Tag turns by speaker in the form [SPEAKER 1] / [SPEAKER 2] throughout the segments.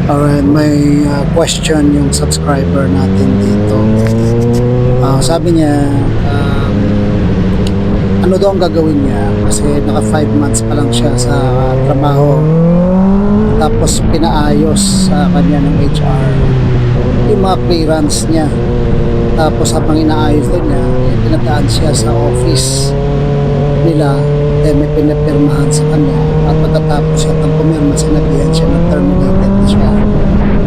[SPEAKER 1] Alright, may question yung subscriber natin dito. Sabi niya, ano daw ang gagawin niya kasi naka 5 months pa lang siya sa trabaho. Tapos pinaayos sa kanya ng HR yung mga clearance niya. Tapos habang inaayos din niya, pinadaan siya sa office nila, then may pinapirmahan sa kanya, at pagkatapos siya ng pumirma, sinabihan siya na terminated siya.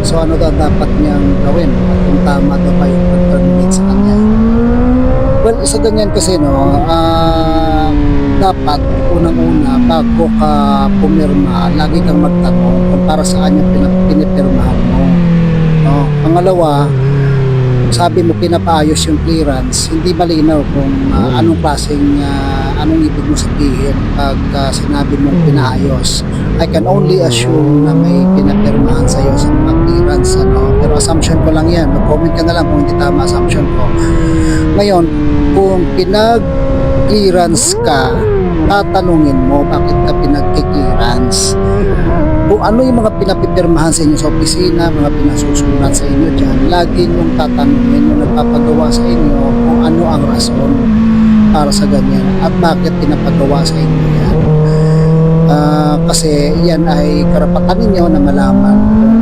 [SPEAKER 1] So ano daw dapat niyang gawin at kung tama daw ba yung pag-terminate sa kanya? Well, sa ganyan kasi dapat unang-una bago ka pumirma, lagi kang magtanong kung para saan yung pinipirmahan mo, no? Pangalawa, sabi mo pinapaayos yung clearance, hindi malinaw kung anong klaseng anong ibig mo sabihin pag sinabi mong pinaayos. I can only assume na may pinapirmahan sa iyo sa mga clearance, pero assumption ko lang yan. Mag-comment ka na lang kung hindi tama assumption ko. Ngayon, kung pinag-clearance ka, tatanungin mo bakit ka pinag-clearance. Kung ano yung mga pinapipirmahan sa inyo sa opisina, mga pinasusulat sa inyo dyan, lagi niyong tatanungin yung nagpapagawa sa inyo kung ano ang rason para sa ganyan at bakit pinapagawa sa inyo yan. Kasi yan ay karapatan ninyo na malaman kung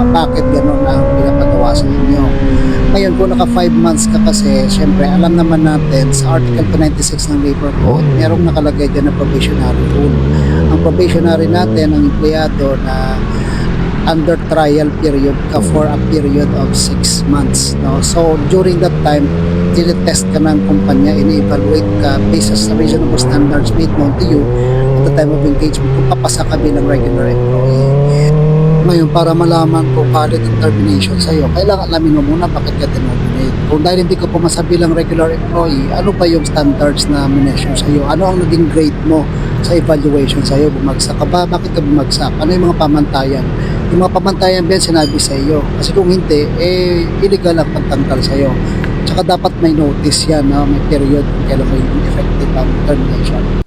[SPEAKER 1] bakit gano'n ang pinapagawa sa inyo. Ngayon, kung naka 5 months ka kasi, syempre, alam naman natin sa Article 296 ng Labor Code, merong nakalagay dyan na probationary rule. Ang probationary natin, ang empleyado na under trial period ka for a period of 6 months. No? So, during that time, tinitest ka ng kumpanya, ini-evaluate ka based sa reasonable standards made known to you at the time of engagement kung papasa ka bilang regular employee. Ngayon, para malaman kung valid ang termination sa iyo, kailangan alamin mo muna bakit ka terminate. Kung dahil hindi ka pumasa bilang regular employee, ano ba yung standards na minessure sa iyo? Ano ang naging grade mo sa evaluation sa iyo? Bumagsak ka ba? Bakit ka bumagsak? Ano yung mga pamantayan? Yung mga pamantayan ba sinabi sa iyo? Kasi kung hindi, illegal ang pagtanggal sa iyo. Tsaka dapat may notice yan, may period kung kailan may effective ang termination.